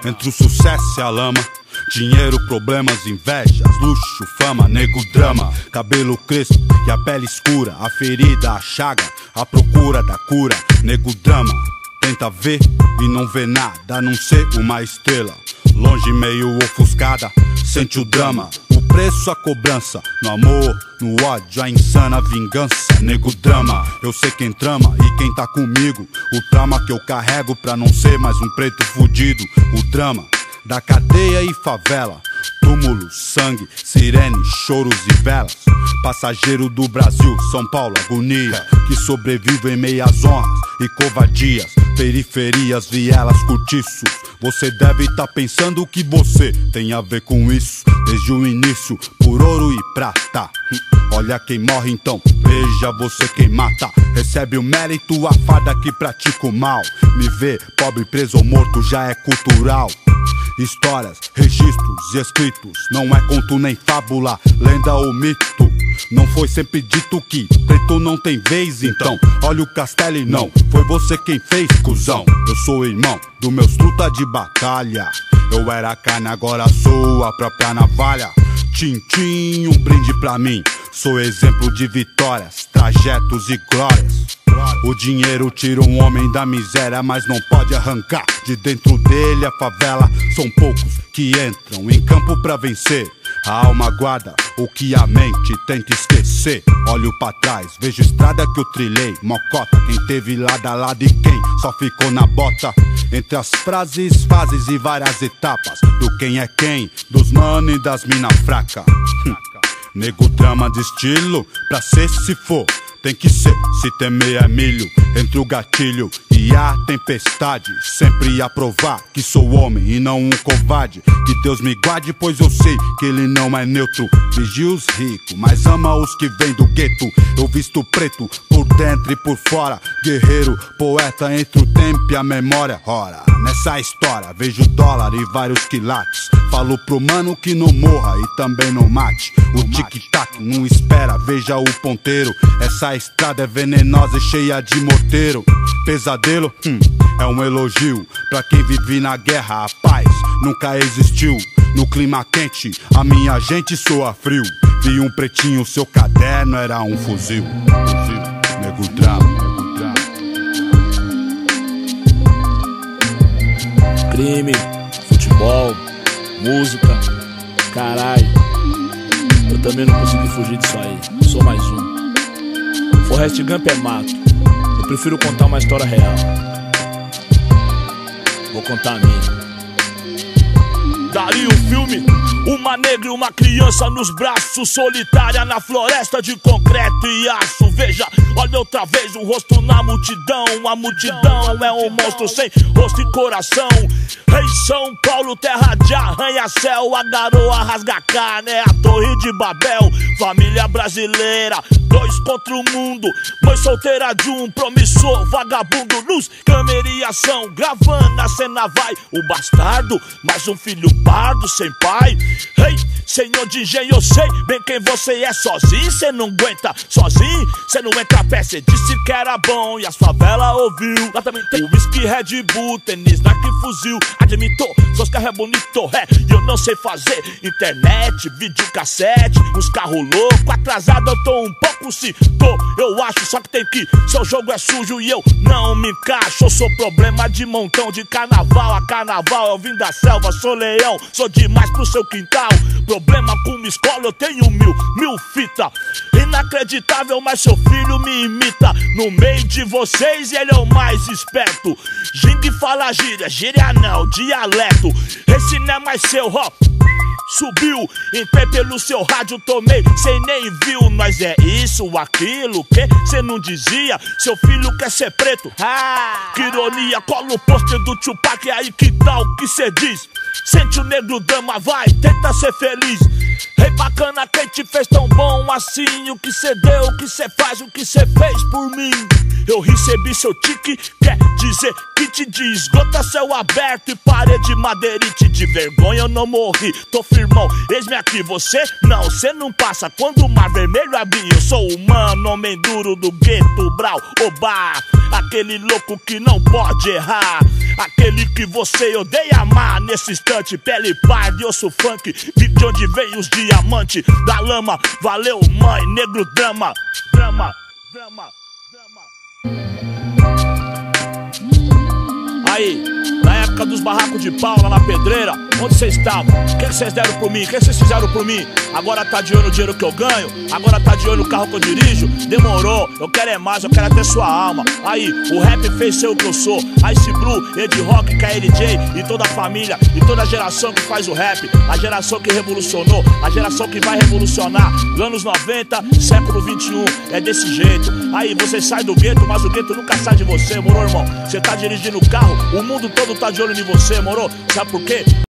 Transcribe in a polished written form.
Entre o sucesso e a lama, dinheiro, problemas, invejas, luxo, fama, nego, drama. Cabelo crespo e a pele escura, a ferida, a chaga, a procura da cura, nego, drama. Tenta ver e não vê nada, a não ser uma estrela longe, meio ofuscada, sente o drama. O preço, a cobrança, no amor, no ódio, a insana vingança, nego, drama. Eu sei quem trama e quem tá comigo, o trauma que eu carrego pra não ser mais um preto fudido. O drama da cadeia e favela, túmulo, sangue, sirene, choros e velas. Passageiro do Brasil, São Paulo, agonia, que sobrevive em meias honras e covardias. Periferias, vielas, cortiços. Você deve tá pensando que você tem a ver com isso desde o início, por ouro e prata. Olha quem morre então, veja você quem mata. Recebe o mérito, a farda que pratica o mal. Me ver pobre, preso ou morto já é cultural. Histórias, registros e escritos, não é conto nem fábula, lenda ou mito. Não foi sempre dito que preto não tem vez, então olha o castelo e não foi você quem fez, cuzão. Eu sou irmão dos meus truta de batalha. Eu era carne, agora sou a própria navalha. Tintim, um brinde pra mim. Sou exemplo de vitórias, trajetos e glórias. O dinheiro tira um homem da miséria, mas não pode arrancar de dentro dele a favela. São poucos que entram em campo pra vencer. A alma guarda o que a mente tenta esquecer. Olho pra trás, vejo estrada que eu trilhei. Mocota, quem teve lado a lado e quem só ficou na bota. Entre as frases, fases e várias etapas do quem é quem, dos mano e das mina fraca. Nego, drama de estilo, pra ser se for tem que ser, se temer é milho. Entre o gatilho e a tempestade, sempre a provar que sou homem e não um covarde. Que Deus me guarde, pois eu sei que ele não é neutro. Vigia os ricos, mas ama os que vêm do gueto. Eu visto preto, por dentro e por fora. Guerreiro, poeta entre o tempo e a memória. Ora, nessa história vejo dólar e vários quilates. Falo pro mano que não morra e também não mate. O tic-tac não espera, veja o ponteiro. Essa estrada é venenosa e cheia de morteiro. Pesadelo, é um elogio pra quem vive na guerra. A paz nunca existiu. No clima quente, a minha gente soa frio. Vi um pretinho, seu caderno era um fuzil. Nego, drama. Crime, futebol, música, caralho. Eu também não consegui fugir disso aí, sou mais um. Forrest Gump é mato, eu prefiro contar uma história real. Vou contar a minha. Daria um filme, uma negra e uma criança nos braços, solitária na floresta de concreto e aço. Veja, olha outra vez o rosto na multidão. A multidão é um monstro sem rosto e coração. Em São Paulo, terra de arranha-céu, a garoa rasga carne, é a Torre de Babel. Família brasileira, dois contra o mundo. Mãe solteira de um promissor vagabundo. Luz, câmera e ação, gravando a cena vai. O bastardo, mais um filho pardo sem pai. Ei, senhor de engenho, eu sei bem quem você é. Sozinho cê não aguenta, sozinho cê não entra a pé. Cê disse que era bom e as favelas ouviu. Lá também tem o whisky, Red Bull, tênis, Nike, fuzil. Admito, seus carros é bonito, e eu não sei fazer internet, videocassete, uns carros loucos. Atrasado eu tô um pouco, se tô, eu acho. Só que tem que, seu jogo é sujo e eu não me encaixo. Eu sou problema de montão, de carnaval a carnaval. Eu vim da selva, sou leão, sou demais pro seu quintal. Problema com uma escola, eu tenho mil fita. Inacreditável, mas seu filho me imita. No meio de vocês ele é o mais esperto. Gingue fala gíria, gíria não, dialeto. Esse não é mais seu, ó. Subiu, entrei pelo seu rádio, tomei, cê nem viu. Nós é isso, aquilo, que cê não dizia. Seu filho quer ser preto, que ironia. Cola o pôster do Tupac, é aí que tal o que cê diz. Sente o negro dama, vai, tenta ser feliz. Rei bacana, quem te fez tão bom assim? O que cê deu, o que cê faz, o que cê fez por mim? eu recebi seu tique. Quer dizer que te de esgota, céu aberto e parede madeirite. De vergonha eu não morri, tô firmão, eis-me aqui. Você não, cê não passa quando o mar vermelho abrir. Eu sou humano, homem duro do gueto, brau, oba. Aquele louco que não pode errar, aquele que você odeia amar. Nesse instante, pele parda e osso funk. De onde vem os diamantes da lama. Valeu, mãe, negro drama. Drama, drama, drama. Aí, na época dos barracos de pau lá na pedreira, onde vocês estavam? O que vocês deram por mim? O que vocês fizeram por mim? Agora tá de olho no dinheiro que eu ganho? Agora tá de olho no carro que eu dirijo? Demorou, eu quero é mais, eu quero até sua alma. Aí, o rap fez ser o que eu sou. Ice Blue, Ed Rock, KLJ e toda a família e toda a geração que faz o rap. A geração que revolucionou, a geração que vai revolucionar. Anos 90, século 21, é desse jeito. Aí, você sai do gueto, mas o gueto nunca sai de você, moro, irmão? Você tá dirigindo o carro, o mundo todo tá de olho em você, moro? Sabe por quê?